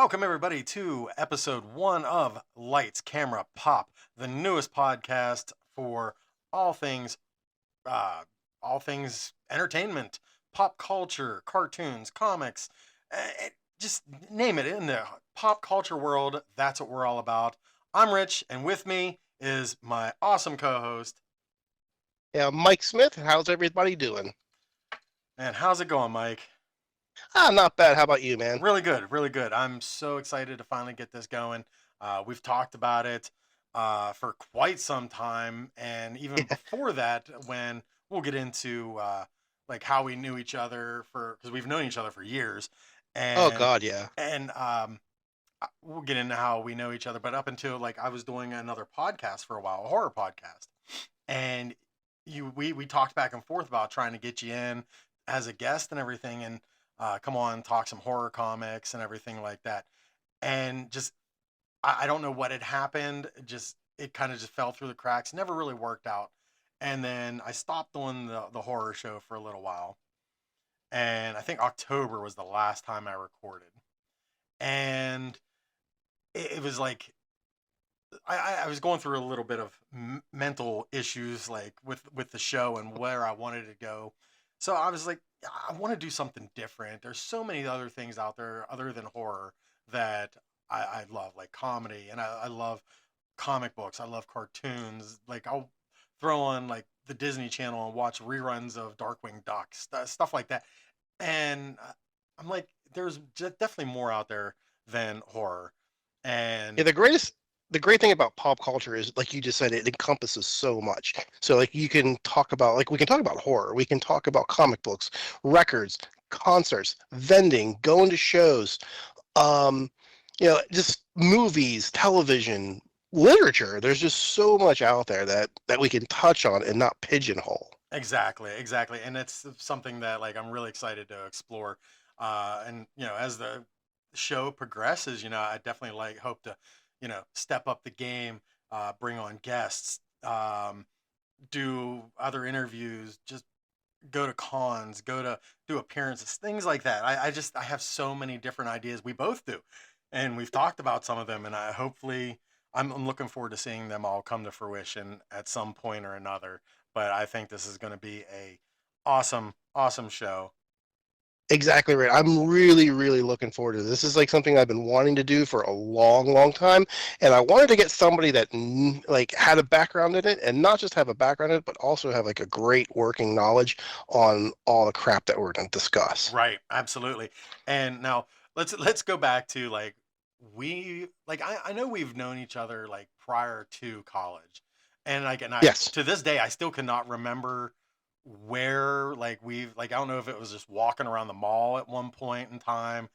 Welcome everybody to episode 1 of Lights Camera Pop, the newest podcast for all things uh all things entertainment, pop culture, cartoons, comics, just name it in the pop culture world. That's what we're all about. I'm Rich and with me is my awesome co-host. Yeah, Mike Smith, how's everybody doing? And how's it going, Mike? Not bad. How about you, man? Really good, really good. I'm so excited to finally get this going. We've talked about it for quite some time, and even Yeah. before that, when we'll get into like how we knew each other for because we've known each other for years, Oh and God, yeah. we'll get into how we know each other. But up until like I was doing another podcast for a while, a horror podcast, and we talked back and forth about trying to get you in as a guest and everything, and come on, talk some horror comics and everything like that. And just I don't know what had happened. Just it kind of just fell through the cracks. Never really worked out. And then I stopped doing the horror show for a little while. And I think October was the last time I recorded. And it was like I was going through a little bit of mental issues, like with the show and where I wanted to go. So I was like, I want to do something different. There's so many other things out there other than horror that I love, like comedy, and I love comic books. I love cartoons. Like I'll throw on like the Disney Channel and watch reruns of Darkwing Duck, stuff like that. And I'm like, there's definitely more out there than horror. Yeah, And the great thing about pop culture is, like you just said, it encompasses so much. So, like, you can talk about, like, we can talk about horror, we can talk about comic books, records, concerts, vending, going to shows, um, just movies, television, literature. There's just so much out there that we can touch on and not pigeonhole. exactly, exactly. And it's something that like I'm really excited to explore. And as the show progresses, I definitely like hope to, step up the game, bring on guests, do other interviews, just go to cons, go to do appearances, things like that. I have so many different ideas. We both do, and we've talked about some of them. And I hopefully I'm looking forward to seeing them all come to fruition at some point or another. But I think this is going to be a awesome show. Exactly right. I'm really, really looking forward to this. This is like something I've been wanting to do for a long, long time, and I wanted to get somebody that like had a background in it, and not just have a background in it, but also have like a great working knowledge on all the crap that we're going to discuss. Right, absolutely. And now let's go back to like we like I know we've known each other like prior to college. And I Yes. to this day I still cannot remember where like we've like I don't know if it was just walking around the mall at one point in time,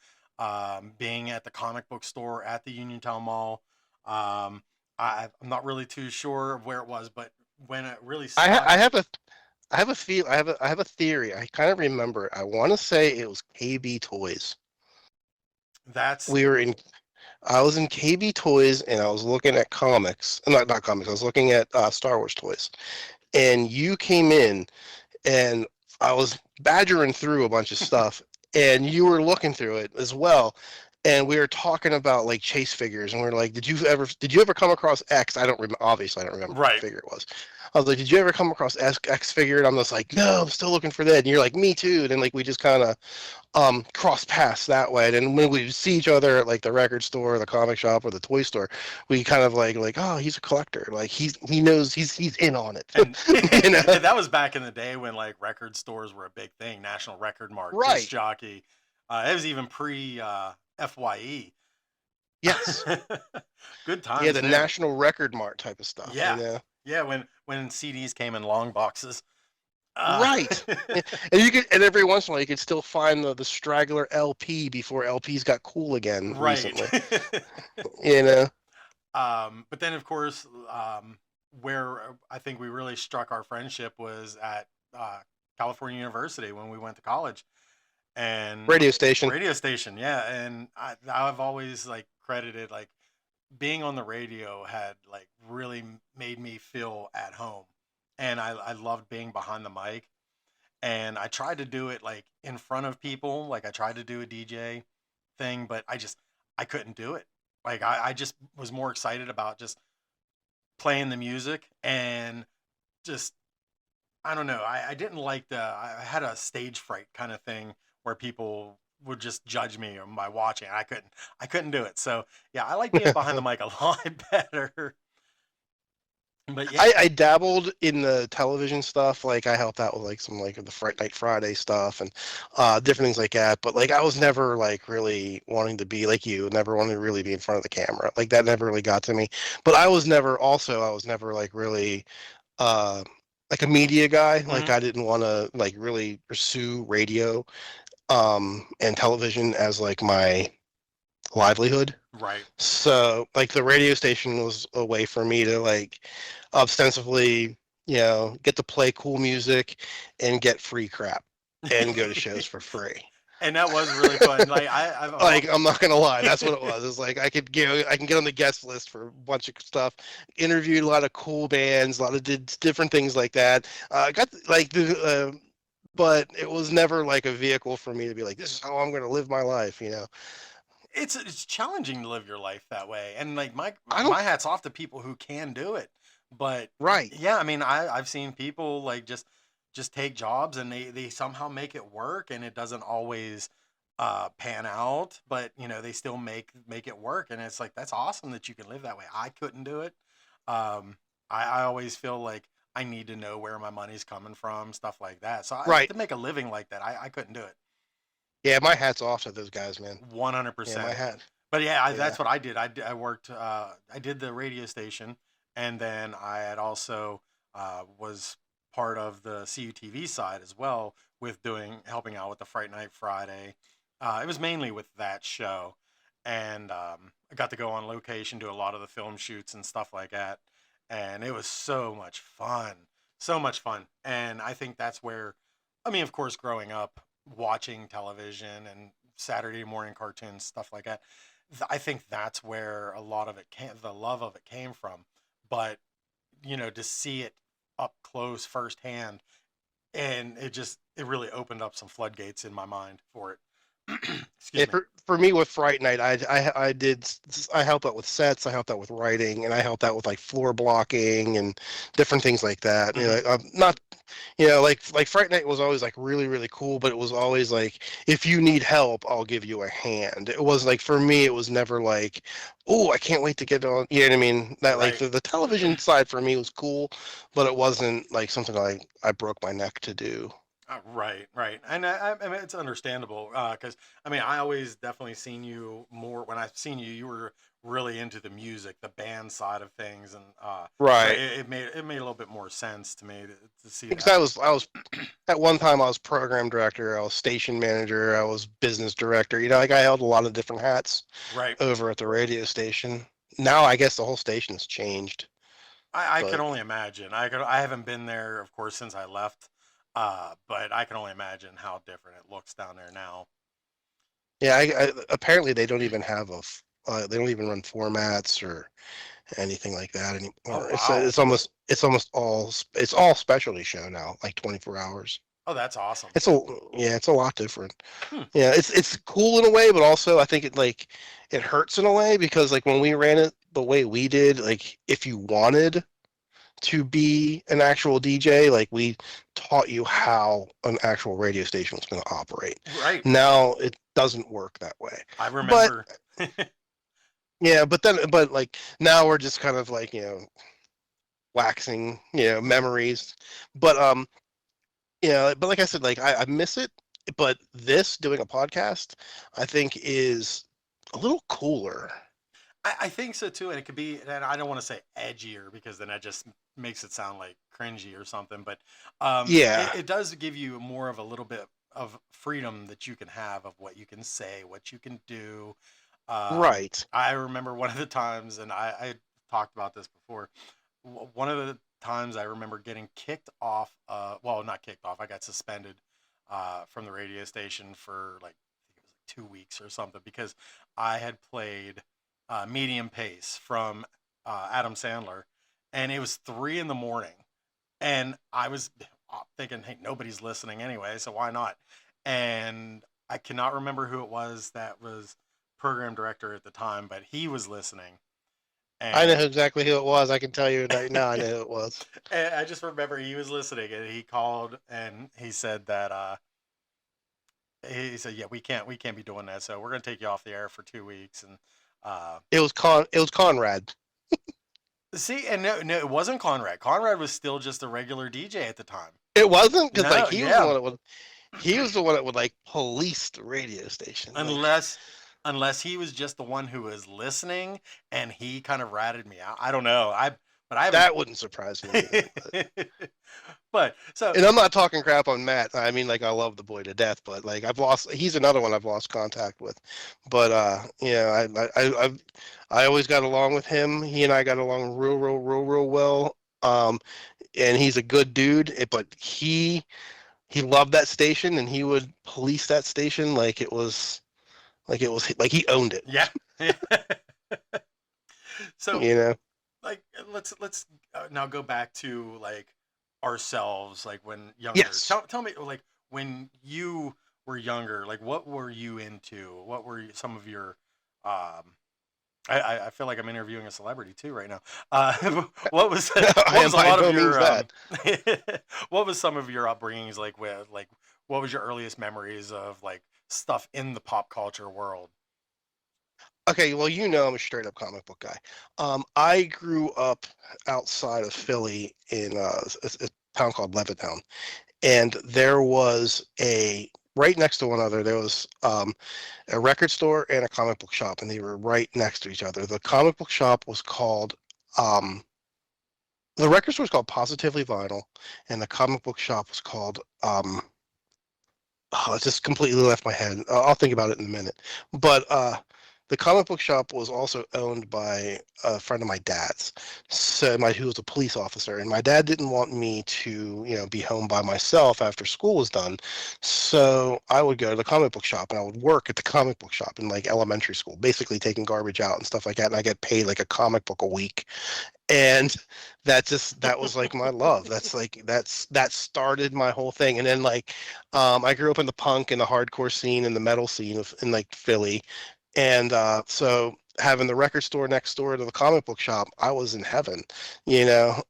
being at the comic book store at the Uniontown Mall. Um I'm not really too sure of where it was, but when it really I stuck, have a I have a theory. I kind of remember it. I want to say it was KB Toys. that's We were in I was in KB Toys, and I was looking at comics. Not comics. I was looking at Star Wars toys, and you came in, and I was badgering through a bunch of stuff, and you were looking through it as well. And we were talking about like chase figures, and we are like, did you ever come across X? I don't remember. Obviously, I don't remember what right. figure it was. I was like, did you ever come across X figure? And I'm just like, no, I'm still looking for that. And you're like, me too. And then like we just kind of cross paths that way. And then when we see each other at like the record store, the comic shop, or the toy store, we kind of like, oh, he's a collector. Like he knows he's in on it. And you know? that was back in the day when like record stores were a big thing. National Record Mart, Disc Right. Jockey. It was even pre FYE. Yes. Good Yeah, times the there. National Record Mart type of stuff, you Yeah, know? yeah. When CDs came in long boxes. Uh, Right. And you could, and every once in a while you could still find the straggler LP before LPs got cool again right. recently. You know? But then of course, where I think we really struck our friendship was at California University when we went to college. And Radio station. radio station, yeah. And I've always like credited like being on the radio had like really made me feel at home, and I loved being behind the mic. And I tried to do it like in front of people, like I tried to do a DJ thing, but I couldn't do it. Like I just was more excited about just playing the music and just I don't know. I didn't like I had a stage fright kind of thing where people would just judge me by watching. I couldn't do it. So yeah, I like being behind the mic a lot better. But yeah, I dabbled in the television stuff. Like I helped out with like some like the Fright Night Friday stuff and different things like that. But like I was never like really wanting to be like you. Never wanted to really be in front of the camera. Like that never really got to me. But I was never like really uh like a media guy. Like mhm, I didn't want to like really pursue radio and television as like my livelihood. right. So, like, the radio station was a way for me to, like, ostensibly, get to play cool music and get free crap and go to shows for free. And that was really fun. Like Like, I'm not gonna lie, that's what it was. It's like I can get on the guest list for a bunch of stuff. Interviewed a lot of cool bands, a lot of different things like that. Got like but it was never like a vehicle for me to be like, this is how I'm gonna live my life. it's challenging to live your life that way. And like I don't. my hat's off to people who can do it. But Right. yeah, I mean I've seen people like just take jobs and they somehow make it work and it doesn't always pan out, but they still make it work and it's like that's awesome that you can live that way. I couldn't do it. I always feel like I need to know where my money's coming from, stuff like that. So Right. to make a living like that, I couldn't do it. Yeah, my hat's off to those guys, man. Yeah, my 100%. hat. But yeah, Yeah. that's what I did. I worked. I did the radio station, and then I had also was part of the CUTV side as well with helping out with the Fright Night Friday. It was mainly with that show, and I got to go on location, do a lot of the film shoots and stuff like that, and it was so much fun. And I think that's where, I mean, of course, growing up watching television and Saturday morning cartoons, stuff like that. I think that's where a lot of it came, the love of it came from. But, to see it up close firsthand, and it really opened up some floodgates in my mind for it. Yeah, Excuse me. for me with Fright Night, I helped out with sets, I helped out with writing, and I helped out with like floor blocking and different things like that. Hmm. Like, not, like Fright Night was always like really really cool, but it was always like if you need help, I'll give you a hand. It was like for me, it was never like, oh, I can't wait to get on. You know what I mean? That like Right. the television side for me was cool, but it wasn't like something I broke my neck to do. Right, right, and I mean it's understandable because I mean I always definitely seen you more when I've seen you. You were really into the music, the band side of things, and so Right. it made a little bit more sense to me to see Because that. I was at one time I was program director, I was station manager, I was business director. Like I held a lot of different hats Right, over at the radio station. Now I guess the whole station's changed. I can But only imagine. I haven't been there, of course, since I left, but I can only imagine how different it looks down there now. yeah, apparently they don't even run formats or anything like that Oh anymore. wow! It's all specialty show now, like 24 hours. Oh, that's awesome. It's a lot different. Hmm. Yeah, it's cool in a way, but also I think it hurts in a way because like when we ran it the way we did, like if you wanted to be an actual DJ, like we taught you how an actual radio station was going to operate. Right, Now it doesn't work that way. I But remember. yeah, but like now we're just kind of like, waxing, memories. But but like I said, like I miss it. But this doing a podcast, I think is a little cooler. I think so too, and it could be, and I don't want to say edgier because then that just makes it sound like cringy or something. But Yeah, it does give you more of a little bit of freedom that you can have of what you can say, what you can do. right. I remember one of the times, and I talked about this before. One of the times I remember getting kicked off. Well, not kicked off. I got suspended from the radio station for like I think it was like 2 weeks or something because I had played Medium Pace from Adam Sandler, and it was 3 in the morning, and I was thinking, hey, nobody's listening anyway, so why not? And I cannot remember who it was that was program director at the time, but he was listening. I know And exactly who it was. I can tell you right now. I know who it was. and I just remember he was listening, and he called and he said that he said, "Yeah, we can't be doing that. So we're gonna take you off the air for 2 weeks." And uh, It was Conrad. see, and no, it wasn't Conrad. Conrad was still just a regular DJ at the time. It wasn't because like No, yeah, he was the one that would like police the radio station. Like unless he was just the one who was listening and he kind of ratted me out. I don't know. But I haven't. that wouldn't surprise me either. But so And I'm not talking crap on Matt. I mean, like I love the boy to death, but like he's another one I've lost contact with. But yeah, I always got along with him. He and I got along real well. And he's a good dude. But he loved that station, and he would police that station like he owned it. yeah. So You know. like let's now go back to like ourselves, like when younger. Yes. Tell me, like, when you were younger, like what were you into? What were some of your um I feel like I'm interviewing a celebrity too right now. What was I what am was a by lot no of means your that. what was some of your upbringings like? With like, what was your earliest memories of like stuff in the pop culture world? Okay, well, I'm a straight up comic book guy. I grew up outside of Philly in a town called Levittown, and there was a right next to one another. There was a record store and a comic book shop, and they were right next to each other. The comic book shop was called um, the record store was called Positively Vinyl, and the comic book shop was called oh, it just completely left my head. I'll think about it in a minute. But the comic book shop was also owned by a friend of my dad's, who was a police officer, and my dad didn't want me to, be home by myself after school was done. So I would go to the comic book shop, and I would work at the comic book shop in like elementary school, basically taking garbage out and stuff like that. And I get paid like a comic book a week, and that was like my love. That started my whole thing. And then like I grew up in the punk and the hardcore scene and the metal scene in like Philly, and so having the record store next door to the comic book shop, I was in heaven. you know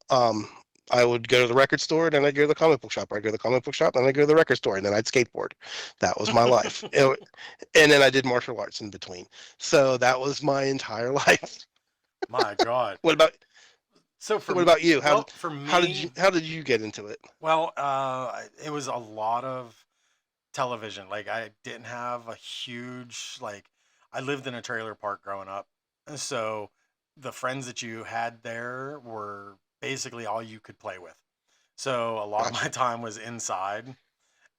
I would go to the record store, then I'd go to the comic book shop, or I'd go to the comic book shop, then I'd go to the record store, and then I'd skateboard. That was my life. And then I did martial arts in between. So that was my entire life. My God. what about So what about you? well, for me, How did you get into it? well, it was a lot of television. Like I didn't have a huge like. I lived in a trailer park growing up, and so the friends that you had there were basically all you could play with. So a lot of my Gotcha. time was inside,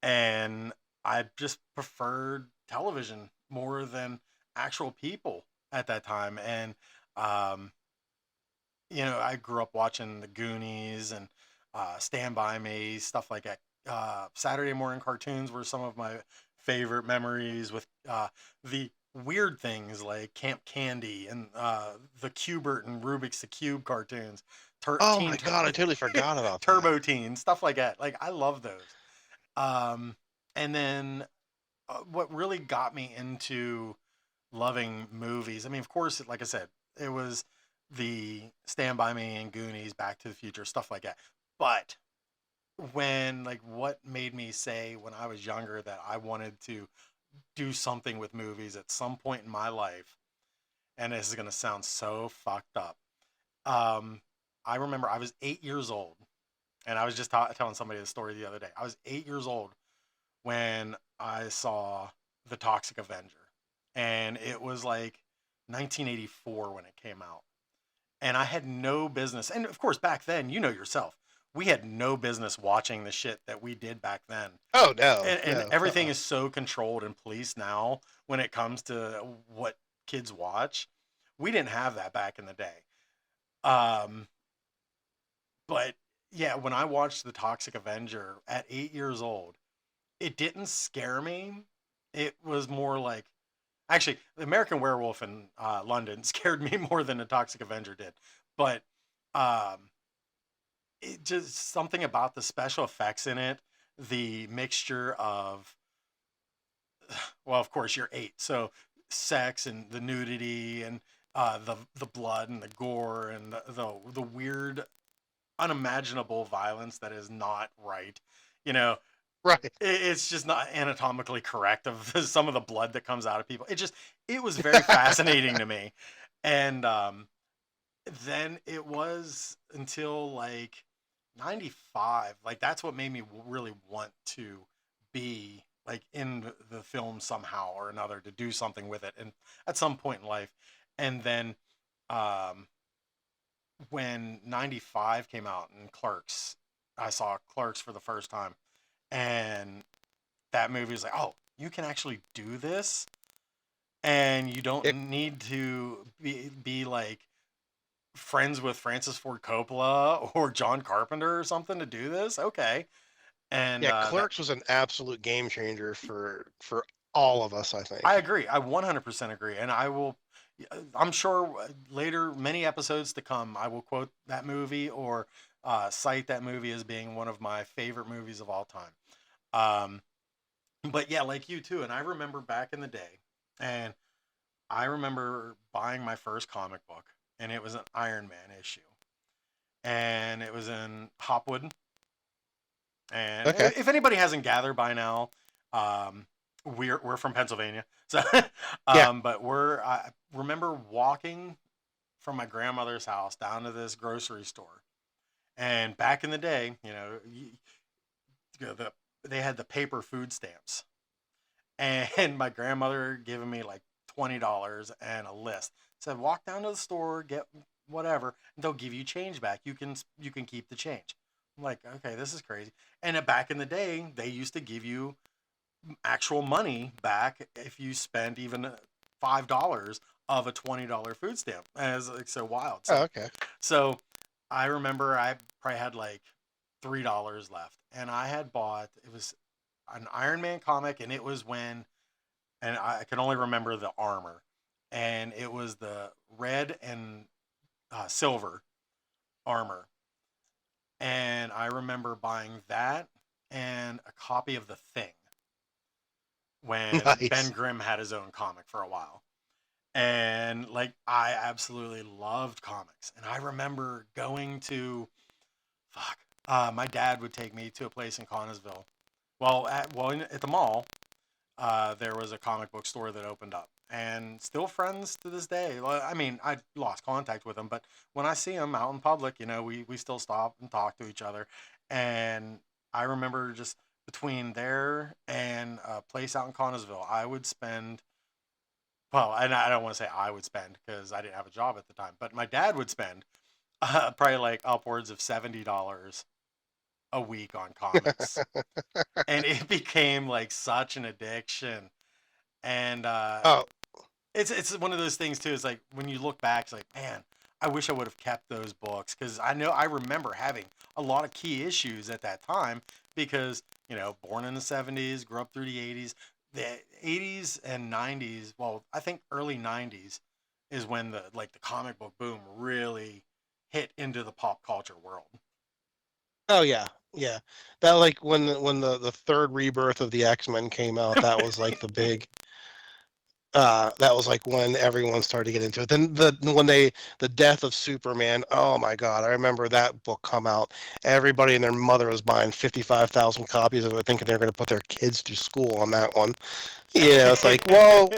and I just preferred television more than actual people at that time. And um, I grew up watching the Goonies and Stand By Me, stuff like that. Saturday morning cartoons were some of my favorite memories, with the weird things like Camp Candy and the Cubert and Rubik's the Cube cartoons, Oh my God, I totally forgot about that. Turbo Teen, stuff like that. Like I love those. Um, and then what really got me into loving movies. I mean, of course, like I said, it was the Stand By Me and Goonies, Back to the Future, stuff like that. But like what made me say when I was younger that I wanted to do something with movies at some point in my life, and this is gonna sound so fucked up. Um, I remember I was 8 years old, and I was just telling somebody the story the other day. I was 8 years old when I saw The Toxic Avenger, and it was like 1984 when it came out. And I had no business. And of course, back then, you know yourself, we had no business watching the shit that we did back then. Oh no, And no. everything is so controlled and policed now when it comes to what kids watch. We didn't have that back in the day. Um, but yeah, when I watched The Toxic Avenger at 8 years old, it didn't scare me. It was more like, actually, the American Werewolf in London scared me more than the Toxic Avenger did. But um, it just something about the special effects in it, the mixture of, well, of course, you're eight, so sex and the nudity and the blood and the gore and the weird unimaginable violence that is not right. You know, Right. it's just not anatomically correct of some of the blood that comes out of people. It was very fascinating to me. And then it was until like 95, like that's what made me really want to be like in the film somehow or another, to do something with it and at some point in life. And then um when 95 came out and Clerks, I saw Clerks for the first time, and that movie was like, oh, you can actually do this, and you don't It, need to be like friends with Francis Ford Coppola or John Carpenter or something to do this. Okay. And yeah, that Clerks was an absolute game changer for all of us, I I think. agree. I 100% agree. And I will, I'm sure later, many episodes to come, I will quote that movie or cite that movie as being one of my favorite movies of all time. Um, but yeah, like you too. And I remember back in the day, and I remember buying my first comic book, and it was an Iron Man issue. And it was in Hopwood. And Okay. if anybody hasn't gathered by now, um, we're from Pennsylvania, so Yeah. but I remember walking from my grandmother's house down to this grocery store, and back in the day, they had the paper food stamps, and my grandmother giving me like $20 and a list, said walk down to the store, get whatever, and they'll give you change back. You can keep the change. I'm like, okay, this is crazy. And back in the day, they used to give you actual money back if you spent even $5 of a $20 food stamp. And it's like so wild. Oh, So okay. so I remember I probably had like $3 left, and I had bought, it was an Iron Man comic, and it was when, and I can only remember the armor, and it was the red and silver armor, and I remember buying that and a copy of The Thing when Ben Nice. Grimm had his own comic for a while. And like I absolutely loved comics. And I remember going to fuck. My dad would take me to a place in Connellsville. At the mall, there was a comic book store that opened up, and still friends to this day. I mean, I lost contact with them, but when I see them out in public, we still stop and talk to each other. And I remember just between there and a place out in Connellsville, I would spend, well, and I don't want to say I would spend because I didn't have a job at the time, but my dad would spend probably like upwards of $70 a week on comics, and it became like such an addiction. And Oh, it's one of those things too. It's like when you look back, it's like, man, I wish I would have kept those books, because I remember having a lot of key issues at that time, because born in the '70s, grew up through the '80s, the '80s and '90s. Well, I think early '90s is when the comic book boom really hit into the pop culture world. oh yeah, yeah. That like when the third rebirth of the X-Men came out, that was like the big. That was like when everyone started to get into it. Then the death of Superman. Oh my God, I remember that book come out. Everybody and their mother was buying 55,000 copies of it, thinking they're going to put their kids through school on that one. Yeah, it's like, well,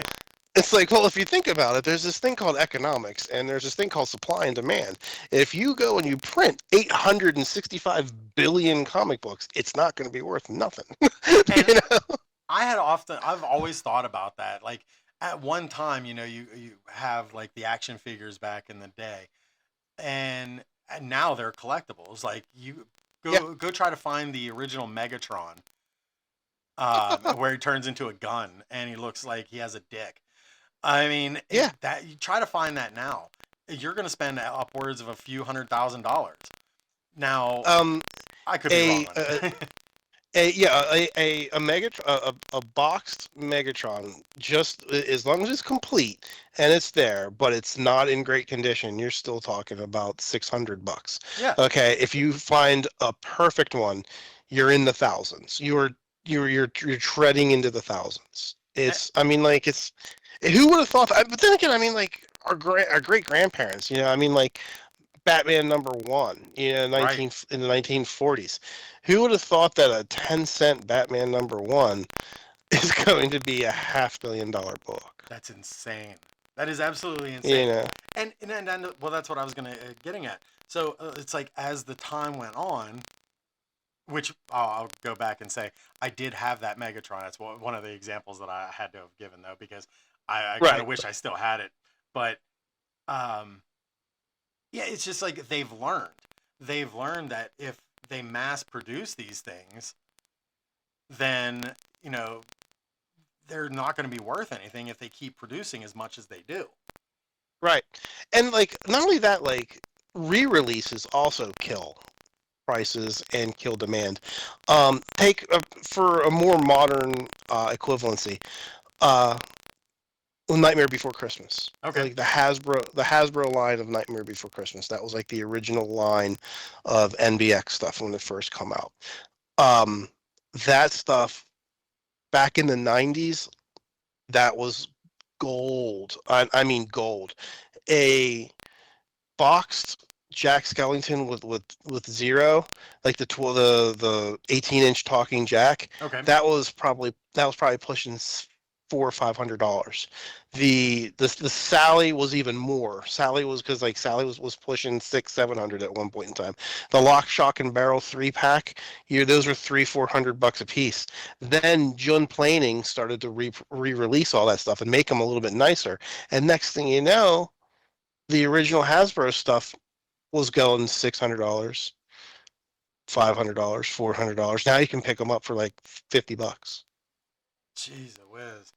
if you think about it, there's this thing called economics, and there's this thing called supply and demand. If you go and you print 865 billion comic books, it's not going to be worth nothing. And you know? I've always thought about that. Like at one time, you have like the action figures back in the day, and now they're collectibles. Like you Yeah, go try to find the original Megatron, where he turns into a gun and he looks like he has a dick. I mean, yeah. that you try to find that now, you're going to spend upwards of a few $100,000. Now, Um, I could be wrong a, on a, it. a Megatron, a boxed Megatron, just as long as it's complete and it's there, but it's not in great condition, you're still talking about $600. Yeah. Okay, if you find a perfect one, you're in the thousands. You're treading into the thousands. It's, I mean, like, it's, who would have thought that? But then again, I mean, like, our great grandparents, I mean, like, Batman #1, Right. in the 1940s. Who would have thought that a 10-cent Batman #1 is going to be a $500,000 book? That's insane. That is absolutely You insane. know, And well, that's what I was gonna getting at. So it's like as the time went on, which I'll go back and say I did have that Megatron. That's one of the examples that I had to have given though, because I kind right, of wish I still had it. But um, yeah, it's just like they've learned. They've learned that if they mass produce these things, then you know they're not going to be worth anything if they keep producing as much as they do. right. And like, not only that, like, re-releases also kill prices and kill demand. Take for a more modern equivalency, uh, Nightmare Before Christmas. Okay. Like the Hasbro line of Nightmare Before Christmas. That was like the original line of NBX stuff when it first come out. Um, that stuff back in the 90s, that was gold. I mean gold. A boxed Jack Skellington with zero, like the 18-inch talking Jack. Okay. That was probably pushing $400 or $500. The Sally was even more. Sally was, because like Sally was pushing 600-700 at one point in time. The Lock, Shock, and Barrel 3-pack, those were $300-400 a piece. Then Jun Planing started to re-release all that stuff and make them a little bit nicer. And next thing you know, the original Hasbro stuff was going $600, $500, $400. Now you can pick them up for like $50. Jeez whiz.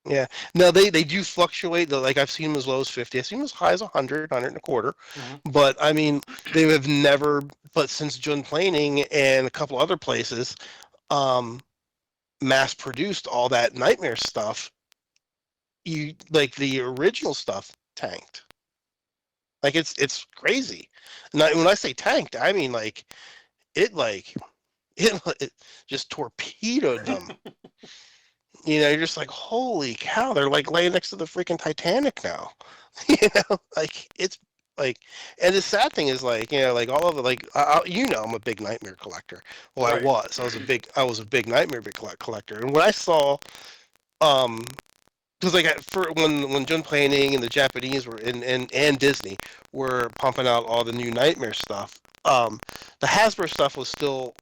Yeah. No, they do fluctuate. Like, I've seen them as low as 50. I've seen them as high as 100, 100 and a quarter. Mm-hmm. But I mean, they have never. But since Jun Planing and a couple other places, um, mass produced all that Nightmare stuff, like the original stuff tanked. Like, it's crazy. When I say tanked, I mean like it like it just torpedoed them. You're just like, holy cow, they're like laying next to the freaking Titanic now. Like, it's like, and the sad thing is, like, like all of it, like, I'm a big Nightmare collector. Well, Right. I was a big Nightmare collector, and when I saw, um, because like for when Jun Planing and the Japanese were and Disney were pumping out all the new Nightmare stuff, the Hasbro stuff was still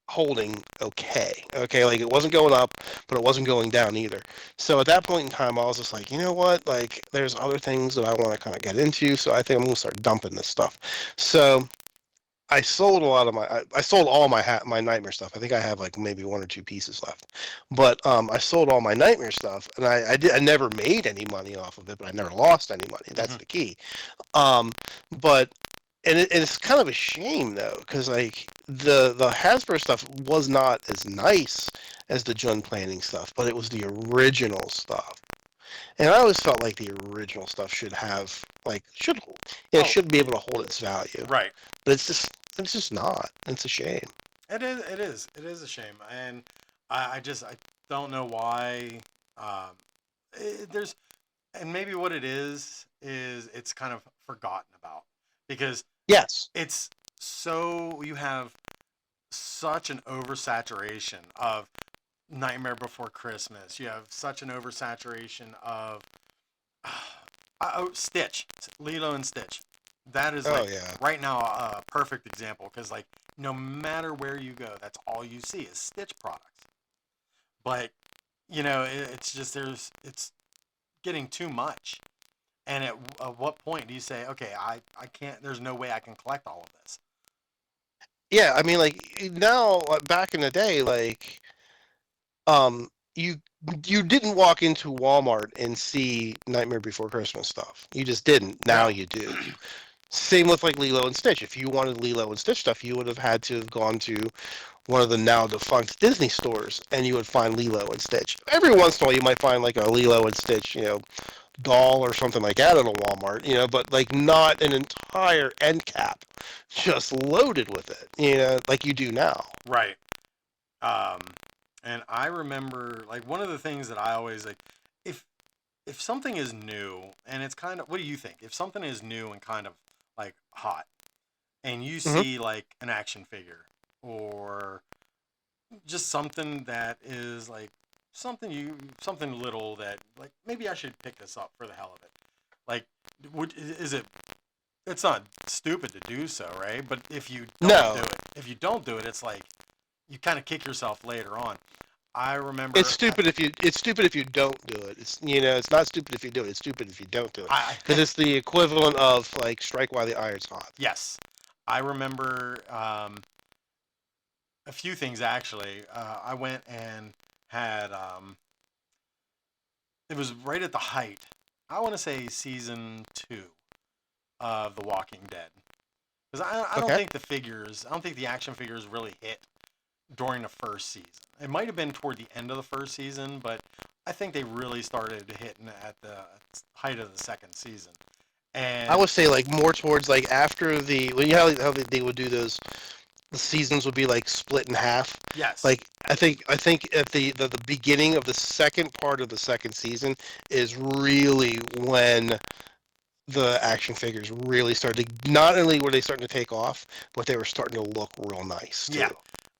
holding okay. Okay, like, it wasn't going up, but it wasn't going down either. So at that point in time, I was just like, you know what? Like, there's other things that I want to kind of get into, so I think I'm gonna start dumping this stuff. So I sold a lot of I sold all my Nightmare stuff. I think I have like maybe one or two pieces left, but I sold all my Nightmare stuff, and I never made any money off of it, but I never lost any money. That's Mm-hmm. the key. Um, but it's kind of a shame though, because like the Hasbro stuff was not as nice as the Jun Planing stuff, but it was the original stuff, and I always felt like the original stuff should have like Oh, should be able to hold its value, right. but it's just not. It's a shame. It is. It is. It is a shame, and I don't know why. Um, there's, and maybe what it is it's kind of forgotten about because Yes. it's so you have such an oversaturation of Nightmare Before Christmas. You have such an oversaturation of Stitch, Lilo and Stitch. That is Oh like yeah. right now a perfect example because like no matter where you go, that's all you see is Stitch products. But it's just it's getting too much. And at what point do you say, okay, I can't? There's no way I can collect all of this. Yeah, I mean, like, now, back in the day, like, um, you you didn't walk into Walmart and see Nightmare Before Christmas stuff. You just didn't. Now No. you do. Same with like Lilo and Stitch. If you wanted Lilo and Stitch stuff, you would have had to have gone to one of the now defunct Disney stores, and you would find Lilo and Stitch. Every once in a while, you might find like a Lilo and Stitch, doll or something like that at a Walmart, but like not an entire end cap just loaded with it, like you do now. Right. Um, And I remember like one of the things that I always like if if something is new and it's kind of what do you think? If something is new and kind of like hot and you Hmm. see like an action figure or just something that is like something little that like maybe I should pick this up for the hell of it. Like is it it's not stupid to do so, right? But No, if you don't do it, it's like you kind of kick yourself later on. I it's remember stupid if you don't do it. It's not stupid if you do it. It's stupid if you don't do it because I it's the equivalent of like strike while the iron's hot. yes, I remember a few things actually. I went and had it was right at the height. I want to say season 2 of The Walking Dead because I don't Okay. think I don't think the action figures really hit during the first season. It might have been toward the end of the first season, but I think they really started hitting at the height of the second season. I And would say like more towards like after well, you know how they would do those. The seasons would be like split in half. yes, Like I think at the beginning of the second part of the second season is really when the action figures really started to, not only were they starting to take off, but they were starting to look real nice too. yeah,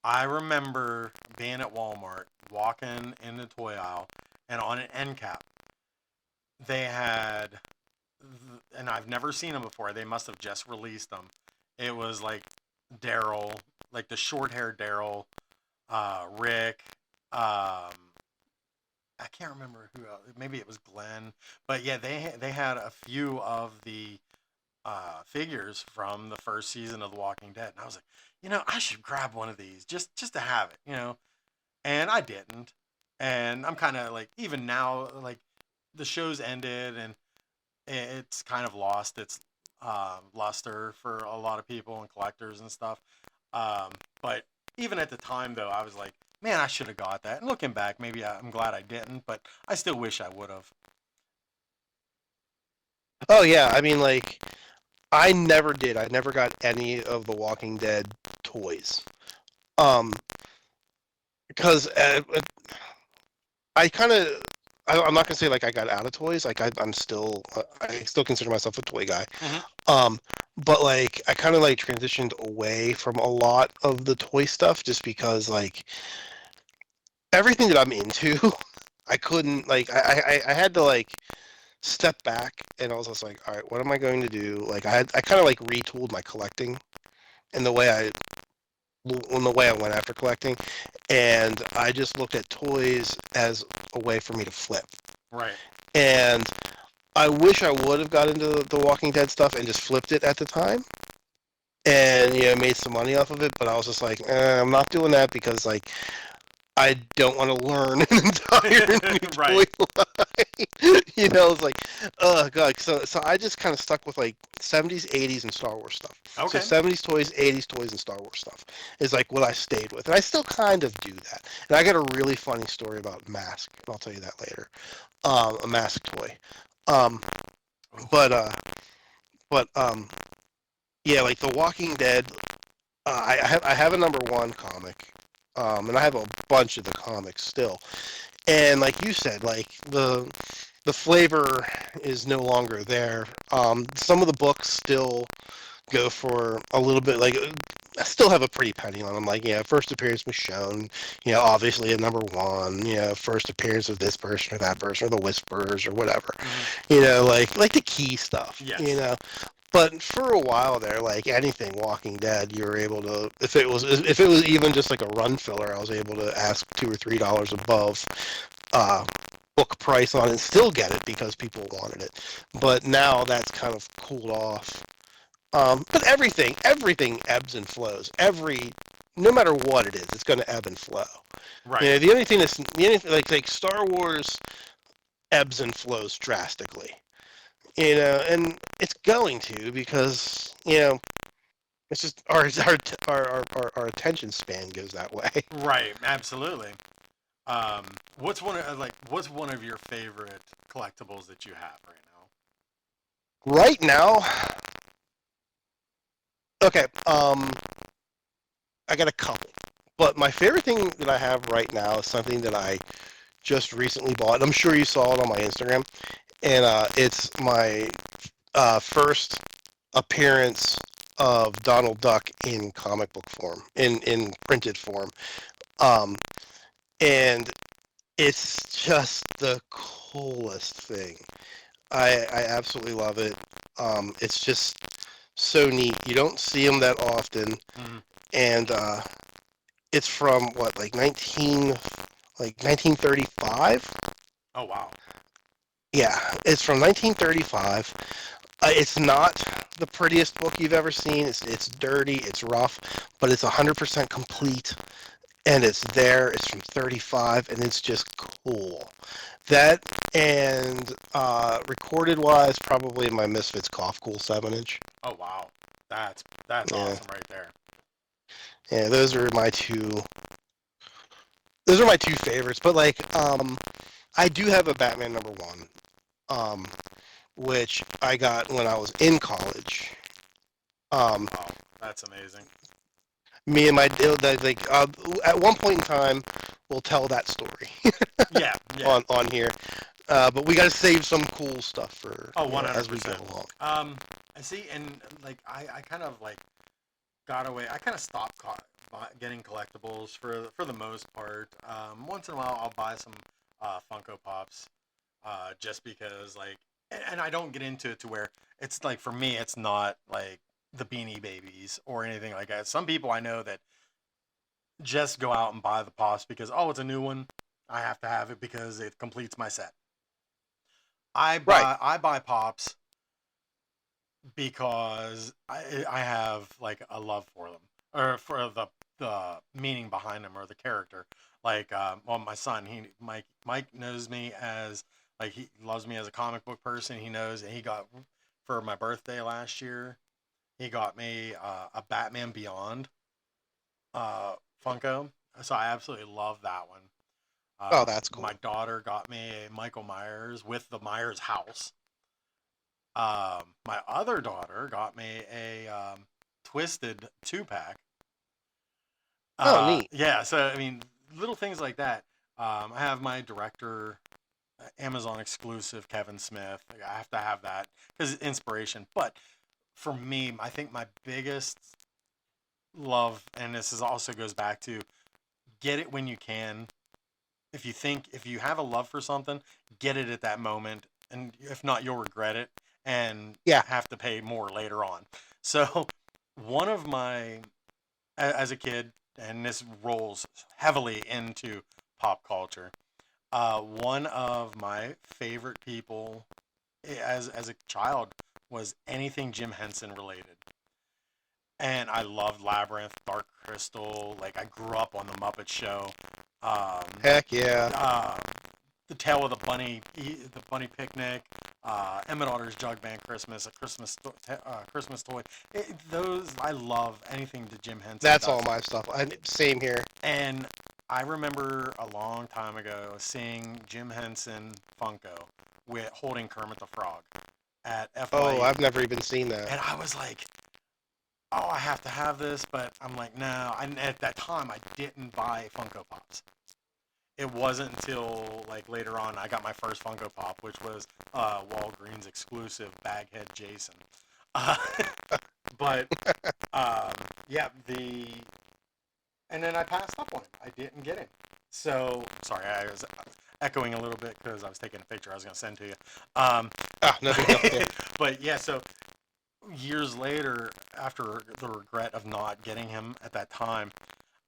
I remember being at Walmart, walking in the toy aisle, and on an end cap, they had, and I've never seen them before. They must have just released them. It was like Daryl, like the short haired Daryl, Rick, um, I can't remember who else. Maybe it was Glenn, but yeah, they had a few of the figures from the first season of The Walking Dead, and I was like, I should grab one of these just to have it. And I didn't. And I'm kind of like even now, like the show's ended and it's kind of lost its luster for a lot of people and collectors and stuff. But even at the time, though, I was like, man, I should have got that. And looking back, maybe I'm glad I didn't, but I still wish I would have. Oh yeah, I mean like I never did. I never got any of the Walking Dead toys. Um, because I kind of I'm not gonna say like I got out of toys. Like I'm still I still consider myself a toy guy. Hmm. Um, but like I kind of like transitioned away from a lot of the toy stuff just because like everything that I'm into, I couldn't like I had to like step back and I was just like, all right, what am I going to do? Like I kind of like retooled my collecting in the way I went after collecting, and I just looked at toys as a way for me to flip. Right. And I wish I would have got into the Walking Dead stuff and just flipped it at the time, and made some money off of it. But I was just like, I'm not doing that because like I don't want to learn an entire new toy Right. line. It's like, oh god. So I just kind of stuck with like 70s, 80s, and Star Wars stuff. So Okay. 70s toys, 80s toys, and Star Wars stuff is like what I stayed with, and I still kind of do that. And I got a really funny story about Mask, and I'll tell you that later. A Mask toy. Um, Ooh. but uh, but yeah, like The Walking Dead. I have a #1 comic, and I have a bunch of the comics still. And like you said, like the flavor is no longer there. Some of the books still go for a little bit. Like I still have a pretty penny on them. Like first appearance Michonne, obviously a #1. First appearance of this person or that person or the Whisperers or whatever. Hmm. Like the key stuff. Yes. But for a while there, like anything Walking Dead, you were able to, if it was even just like a run filler, I was able to ask $2 or $3 above uh, book price on it and still get it because people wanted it. But now that's kind of cooled off. But everything ebbs and flows. No matter what it is, it's going to ebb and flow. Right. The only thing like Star Wars ebbs and flows drastically. And it's going to because it's just our attention span goes that way. Right. Absolutely. Um, what's one of your favorite collectibles that you have right now? Right now, okay, I got a couple, But my favorite thing that I have right now is something that I just recently bought. I'm sure you saw it on my Instagram, and it's my first appearance of Donald Duck in comic book form, in printed form. Um, and it's just the coolest thing. I absolutely love it. It's just so neat. You don't see them that often, Hmm. and it's from what, like 1935. Oh wow. Yeah, it's from 1935. It's not the prettiest book you've ever seen. It's dirty, it's rough, but it's 100% complete, and it's there. It's from 35, and it's just cool. That, and recorded wise, probably my Misfits Cough Cool 7-inch. Oh wow. That's Yeah, awesome right there. yeah, those are my two. Those are my two favorites. But like, I do have a Batman #1, um, which I got when I was in college. Um, Wow. That's amazing. Me and my like at one point in time, we'll tell that story Yeah. Yeah. on here. But we got to save some cool stuff for, Oh, as we go 100%. along. I see, and like I kind of like got away. I kind of stopped getting collectibles for the most part. Once in a while, I'll buy some Funko Pops, just because like, and I don't get into it to where it's like for me, it's not like the Beanie Babies or anything like that. Some people I know that just go out and buy the Pops because oh, it's a new one. I have to have it because it completes my set. Right. I buy Pops because I have like a love for them or for the meaning behind them or the character. Like, well, my son, Mike knows me as like he loves me as a comic book person. He knows, and he got for my birthday last year. He got me a Batman Beyond uh, Funko, so I absolutely love that one. Oh, that's My cool. daughter got me a Michael Myers with the Myers house. My other daughter got me a Twisted 2 pack. Oh, neat. Yeah, so I mean, little things like that. I have my director, Amazon exclusive Kevin Smith. Like, I have to have that because inspiration. But for me, I think my biggest love, and this is also goes back to get it when you can. If you have a love for something, get it at that moment, and if not, you'll regret it and Yeah. have to pay more later on. So, one of my as a kid, and this rolls heavily into pop culture. One of my favorite people as a child was anything Jim Henson related, and I loved Labyrinth, Dark Crystal. Like I grew up on the Muppet Show. Um, Heck yeah. uh, the Tale of the Bunny, the Bunny Picnic, Emmett Otter's Jug Band Christmas, Christmas toy. Those I love anything that Jim Henson That's all does. my stuff. Same here. And I remember a long time ago seeing Jim Henson Funko with holding Kermit the Frog at Oh, FYE, I've never even seen that. and I was like, "Oh, I have to have this," but I'm like, "No." And at that time, I didn't buy Funko Pops. It wasn't until like later on I got my first Funko Pop, which was Walgreens exclusive Baghead Jason. Uh, but um, yeah, and then I passed up on it. I didn't get it. So sorry, I was echoing a little bit because I was taking a picture I was going to send to you. Um, Ah, no big deal. Yeah. but yeah, so years later, after the regret of not getting him at that time,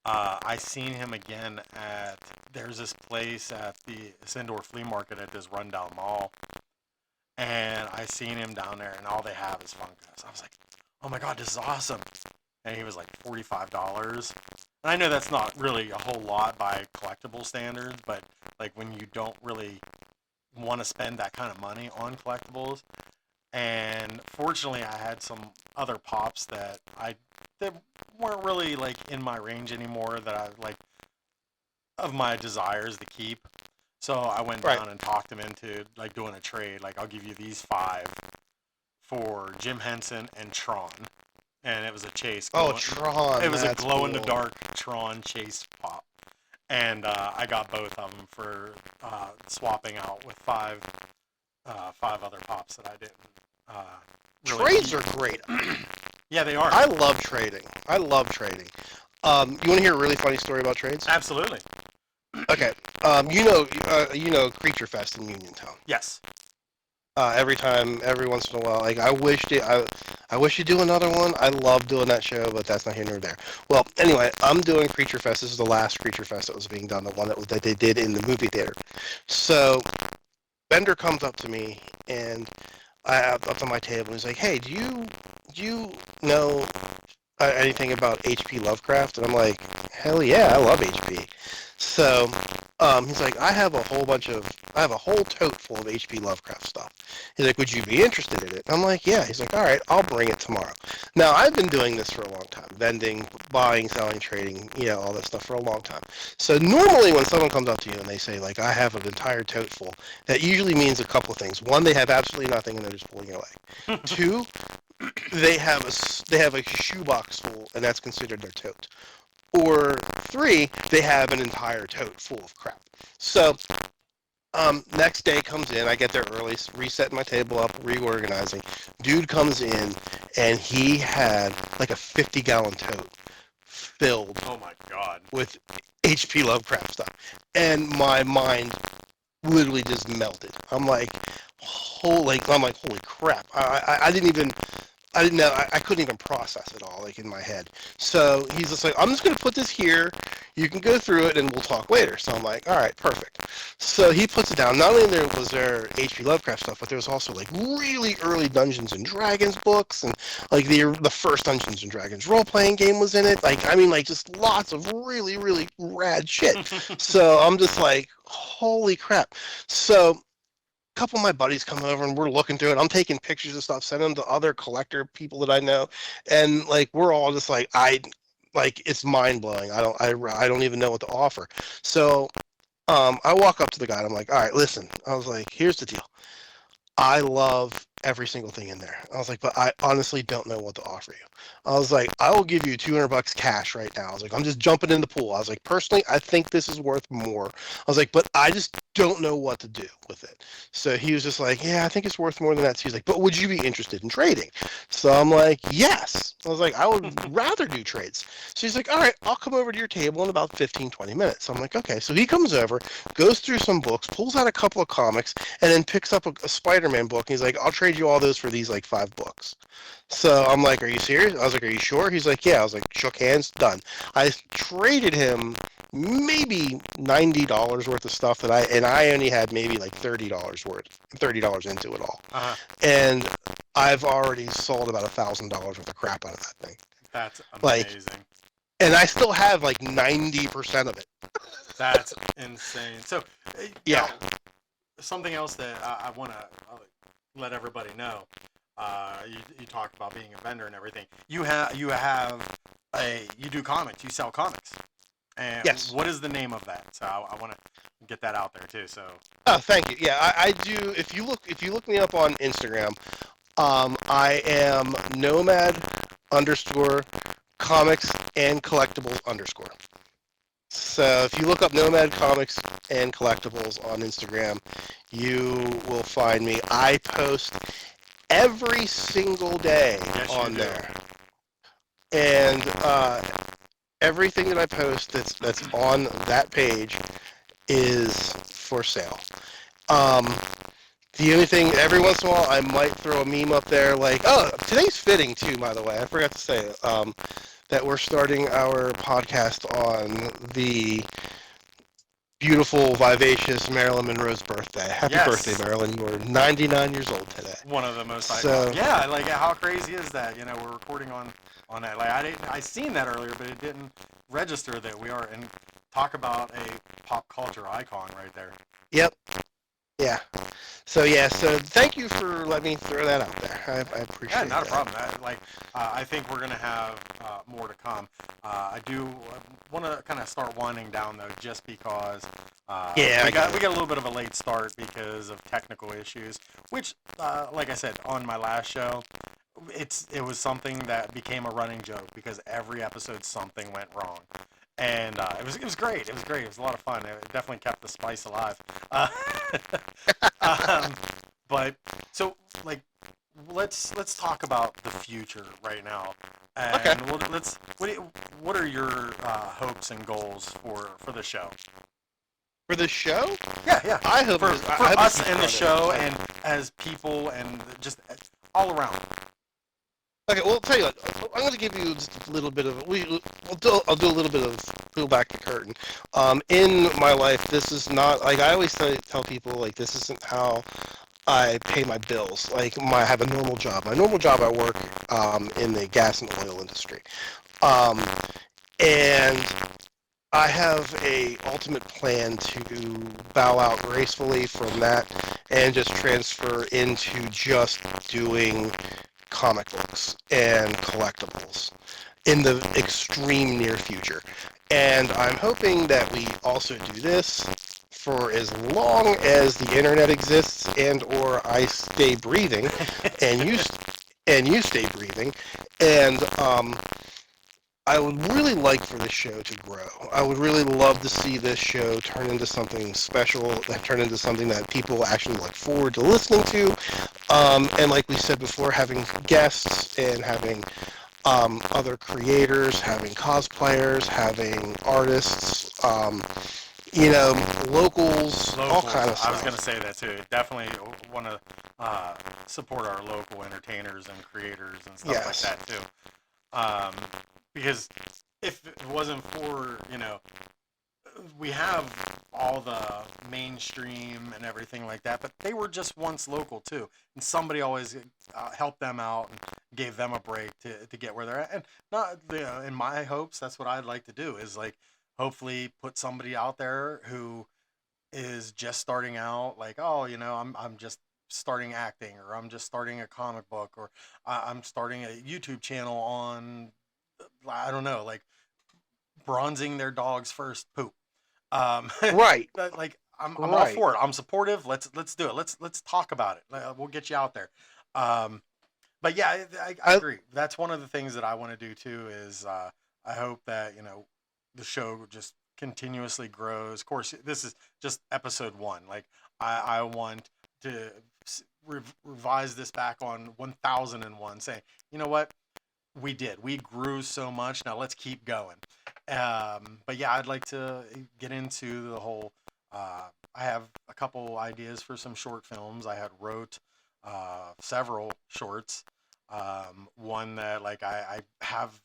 I seen him again at there's this place at the Sindor Flea Market at this rundown mall, and I seen him down there, and all they have is Funkos. I was like, oh my god, this is awesome! And he was like $45. And I know that's not really a whole lot by collectible standards, but like when you don't really want to spend that kind of money on collectibles, and fortunately I had some other pops that weren't really like in my range anymore that I like of my desires to keep. So I went Right. down and talked him into like doing a trade. Like I'll give you these five for Jim Henson and Tron. and it was a Chase. Oh, Tron. It was a that's glow in the cool. dark Tron Chase pop, and I got both of them for swapping out with five other pops that I didn't really Trades keep. are great. Yeah, they are. I love trading. I love trading. You want to hear a really funny story about trades? Absolutely. Okay. You know Creature Fest in Uniontown. Yes. Every once in a while, like I wish you'd do another one. I love doing that show, but that's not here nor there. Well, anyway, I'm doing Creature Fest. This is the last Creature Fest that was being done, the one that they did in the movie theater. So Bender comes up to me and up to my table. And he's like, "Hey, do you know anything about H.P. Lovecraft?" And I'm like, "Hell yeah, I love H.P." So he's like, I have a whole tote full of H.P. Lovecraft stuff. He's like, would you be interested in it? I'm like, yeah. He's like, all right, I'll bring it tomorrow. Now, I've been doing this for a long time, vending, buying, selling, trading, all that stuff for a long time. So normally when someone comes up to you and they say, like, I have an entire tote full, that usually means a couple of things. One, they have absolutely nothing and they're just pulling it away. Two, they have a shoebox full and that's considered their tote. Or three, they have an entire tote full of crap. So next day comes in, I get there early, resetting my table up, reorganizing. Dude comes in and he had like a 50-gallon tote filled Oh my God. with H.P. Lovecraft stuff. And my mind literally just melted. I'm like, holy crap. I didn't know. I couldn't even process it all, like in my head. So he's just like, I'm just going to put this here. You can go through it and we'll talk later. So I'm like, all right, perfect. So he puts it down. Not only was there H.P. Lovecraft stuff, but there was also like really early Dungeons and Dragons books, and like the first Dungeons and Dragons role-playing game was in it. Like, I mean, like just lots of really, really rad shit. So I'm just like, holy crap. So couple of my buddies come over and we're looking through it. I'm taking pictures of stuff, sending them to other collector people that I know, and like we're all just like it's mind blowing. I don't even know what to offer. So I walk up to the guy and I'm like, all right, listen. I was like, here's the deal. I love every single thing in there. I was like, but I honestly don't know what to offer you. I was like, I will give you $200 cash right now. I was like, I'm just jumping in the pool. I was like, personally, I think this is worth more. I was like, but I just don't know what to do with it. So he was just like, yeah, I think it's worth more than that. So he's like, but would you be interested in trading? So I'm like, yes. I was like, I would rather do trades. So he's like, all right, I'll come over to your table in about 15, 20 minutes. So I'm like, okay. So he comes over, goes through some books, pulls out a couple of comics, and then picks up a Spider-Man book. And he's like, I'll trade you all those for these like 5 books. So I'm like, are you serious? I was like, are you sure? He's like, yeah. I was like, shook hands, done. I traded him maybe $90 worth of stuff that I only had maybe like $30 into it all. Uh-huh. And I've already sold about $1,000 worth of crap out of that thing. That's Like, amazing. and I still have like 90% of it. That's insane. So, Yeah. now, something else that I want to let everybody know. You talked about being a vendor and everything. You do comics. You sell comics. And Yes. what is the name of that? So I want to get that out there too. So Oh, thank you. Yeah, I do. If you look me up on Instagram, I am nomad underscore comics and collectibles underscore. So if you look up Nomad Comics and Collectibles on Instagram, you will find me. I post every single day Yes, you on do. there, and everything that I post that's on that page is for sale. The only thing, every once in a while, I might throw a meme up there like, oh, today's fitting too, by the way. I forgot to say it. That we're starting our podcast on the beautiful, vivacious Marilyn Monroe's birthday. Happy Yes. birthday, Marilyn. You are 99 years old today. One of the most So- iconic. Yeah, like how crazy is that? We're recording on that. Like I seen that earlier, but it didn't register that we are. And talk about a pop culture icon right there. Yep. Yeah. So thank you for letting me throw that out there. I appreciate Yeah, not that. a problem. I think we're gonna have more to come. I do want to kind of start winding down though, just because Yeah, we I got get a little bit of a late start because of technical issues. Which, like I said on my last show, it was something that became a running joke because every episode something went wrong, and it was great. It was great. It was a lot of fun. It definitely kept the spice alive. Uh, um, but so like let's talk about the future right now, Okay. and let's what are your hopes and goals for the show? For the show, Yeah, yeah. I hope For this, for I hope it us keeps and the running. show and as people and just all around. Okay, well, I'll tell you what. I'm going to give you just a little bit of I'll do a little bit of peel back the curtain. In my life, this is not like I always tell people like this isn't how I pay my bills. Like I have a normal job. My normal job, I work in the gas and oil industry, um, and I have a ultimate plan to bow out gracefully from that and just transfer into just doing comic books and collectibles in the extreme near future. And I'm hoping that we also do this for as long as the internet exists and or I stay breathing and you stay breathing. And I would really like for this show to grow. I would really love to see this show turn into something special, that turn into something that people actually look forward to listening to. And like we said before, having guests and having other creators, having cosplayers, having artists, locals, all Locals. kind of I was stuff. gonna say that too. Definitely want to support our local entertainers and creators and stuff like Yes. that too. Um, because if it wasn't for we have all the mainstream and everything like that, but they were just once local too, and somebody always helped them out and gave them a break to get where they're at. And not in my hopes, that's what I'd like to do is like hopefully put somebody out there who is just starting out, like, oh, I'm just starting acting, or I'm just starting a comic book, or I'm starting a YouTube channel on, I don't know, like bronzing their dog's first poop. Right. Like I'm all Right. for it. I'm supportive. Let's do it. Let's talk about it. We'll get you out there. Um, but yeah, I I agree. That's one of the things that I want to do too. Is I hope that the show just continuously grows. Of course, this is just episode one. Like I want to revise this back on 1001, saying, you know what, we did. We grew so much. Now let's keep going. But yeah, I'd like to get into the whole. I have a couple ideas for some short films. I had wrote several shorts. One that like I have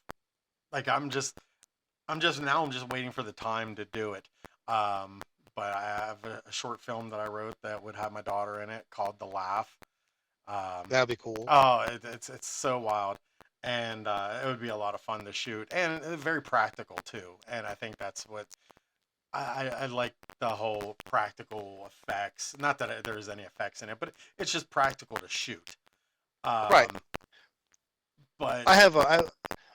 like I'm just waiting for the time to do it. Um, but I have a short film that I wrote that would have my daughter in it called The Laugh. Um, That'd be cool. oh, it's so wild, and it would be a lot of fun to shoot, and very practical too. And I think that's what I like, the whole practical effects. Not that there's any effects in it, but it's just practical to shoot. Right. Um, but I have a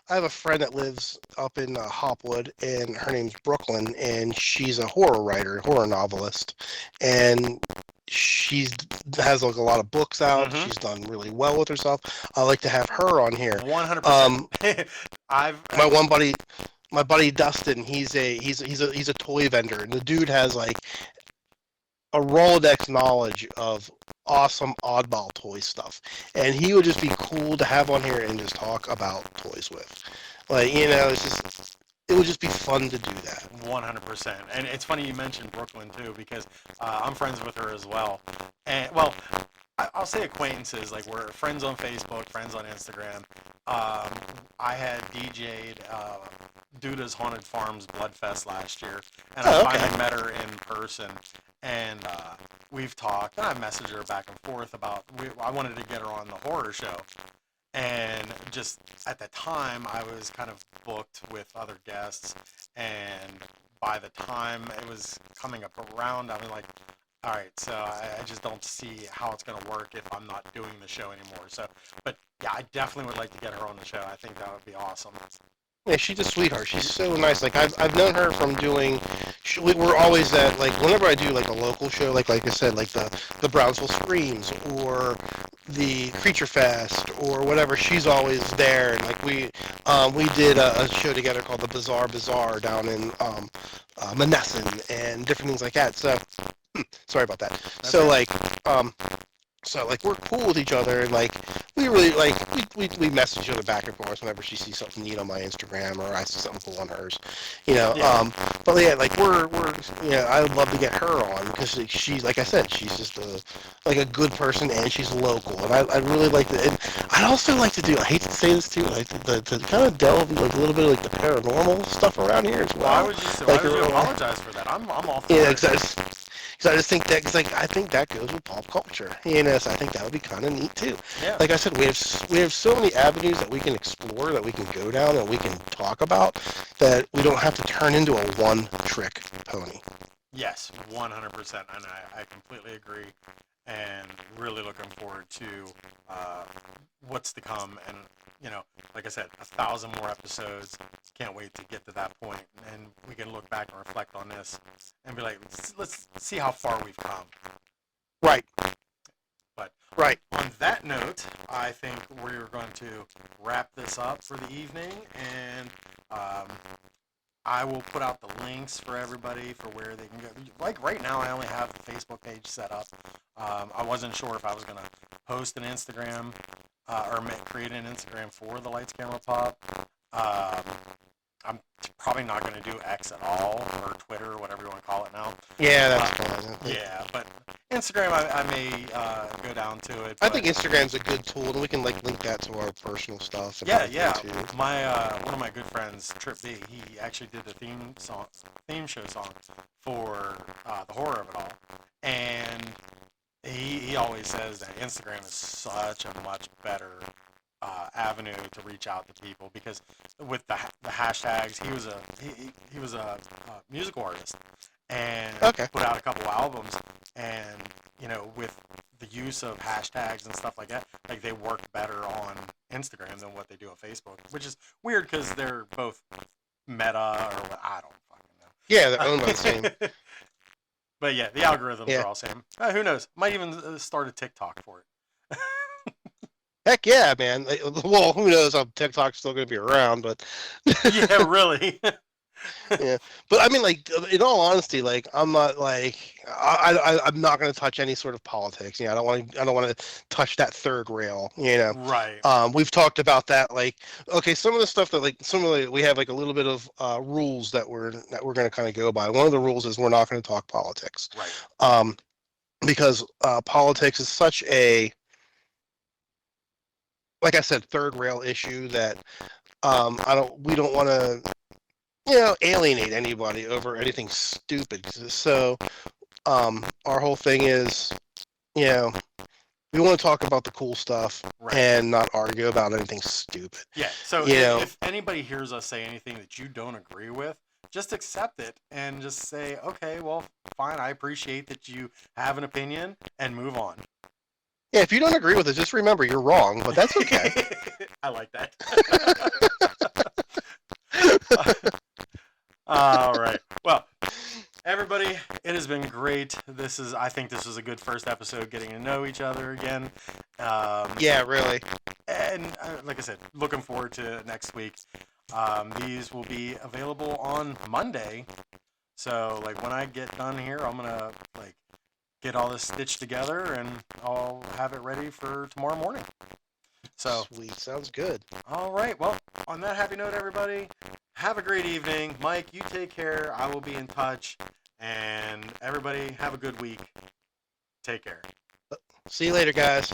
I have a friend that lives up in Hopwood, and her name's Brooklyn, and she's a horror writer, horror novelist, and she's has like a lot of books out. mm-hmm, She's done really well with herself. I like to have her on here. 100%. Um, I've my one buddy, my buddy Dustin, he's a toy vendor, and the dude has like a Rolodex knowledge of awesome oddball toy stuff, and he would just be cool to have on here and just talk about toys with. Like it would just be fun to do that. 100%. And it's funny you mentioned Brooklyn too, because I'm friends with her as well. And well, I'll say acquaintances. Like we're friends on Facebook, friends on Instagram. Um, I had DJ'd Duda's Haunted Farms Bloodfest last year, and I Oh, okay. finally met her in person. And we've talked, and I messaged her back and forth about. I wanted to get her on the horror show, and just at the time I was kind of booked with other guests, and by the time it was coming up around, I was like, all right, so I just don't see how it's going to work if I'm not doing the show anymore. So but yeah, I definitely would like to get her on the show. I think that would be awesome. Yeah, she's a sweetheart. She's so nice. Like I've known her from doing. We're always at like whenever I do like a local show, like I said, like the Brownsville Screams or the Creature Fest or whatever. She's always there. And like we did a show together called the Bizarre Bazaar down in Monessen and different things like that. So sorry about that. That's So right. like so like we're cool with each other and like we really like we message each other back and forth whenever she sees something neat on my Instagram or I see something cool on hers, you know. Yeah. But yeah, like we're I would love to get her on because she's like I said, she's just a good person and she's local and I really like to. And I'd also like to do. I hate to say this too, like to kind of delve like a little bit of like the paranormal stuff around here as Why well. would you say? Why Like would you apologize for that? I'm all for yeah, it. because I just think that, cause like I think that goes with pop culture, you know. So I think that would be kind of neat too. Yeah. Like I said, we have so many avenues that we can explore, that we can go down, and we can talk about, that we don't have to turn into a one-trick pony. Yes, 100%, and I completely agree, and really looking forward to uh, what's to come, and like I said, 1,000 more episodes. Can't wait to get to that point, and we can look back and reflect on this, and be like, let's see how far we've come. Right, But right. on that note, I think we're going to wrap this up for the evening, and um, I will put out the links for everybody for where they can go. Like right now, I only have the Facebook page set up. I wasn't sure if I was going to post an Instagram or create an Instagram for the Lights Camera Pop. Um, I'm probably not going to do X at all, or Twitter, whatever you want to call it now. Yeah, Uh, that's fine. yeah, but Instagram, I may go down to it. I But think Instagram's a good tool, and we can like link that to our personal stuff and yeah, everything yeah. too. My one of my good friends, Trip B, he actually did the theme show song for the horror of it all, and he always says that Instagram is such a much better avenue to reach out to people because with the hashtags, he was a musical artist and Okay. put out a couple albums, and with the use of hashtags and stuff like that, like they work better on Instagram than what they do on Facebook, which is weird because they're both Meta or what, I Yeah, they're owned by the don't same. fucking know. But yeah, the algorithms Yeah. are all same. Who knows? Might even start a TikTok for it. Heck yeah, man. Like, well, who knows how TikTok's still going to be around, but Yeah, really. yeah. But I mean, like, in all honesty, like, I'm not like I'm not going to touch any sort of politics. You know, I don't want to touch that third rail. You know, Right. we've talked about that. Like, okay, some of the stuff that like some of the we have like a little bit of rules that we're going to kind of go by. One of the rules is we're not going to talk politics. Right. Um, because politics is such a, like I said, third rail issue that we don't want to, alienate anybody over anything stupid. So our whole thing is, you know, we want to talk about the cool stuff Right. and not argue about anything stupid. Yeah. So You know, if anybody hears us say anything that you don't agree with, just accept it and just say, okay, well, fine. I appreciate that you have an opinion, and move on. yeah, if you don't agree with it, just remember you're wrong, but that's okay. I like that. All right. Well, everybody, it has been great. I think this was a good first episode, getting to know each other again. Yeah, really. And like I said, looking forward to next week. These will be available on Monday. So, like, when I get done here, I'm gonna like get all this stitched together, and I'll have it ready for tomorrow morning. So, Sweet, sounds good. all right. Well, on that happy note, everybody, have a great evening. Mike, you take care. I will be in touch. And everybody, have a good week. Take care. See you later, guys.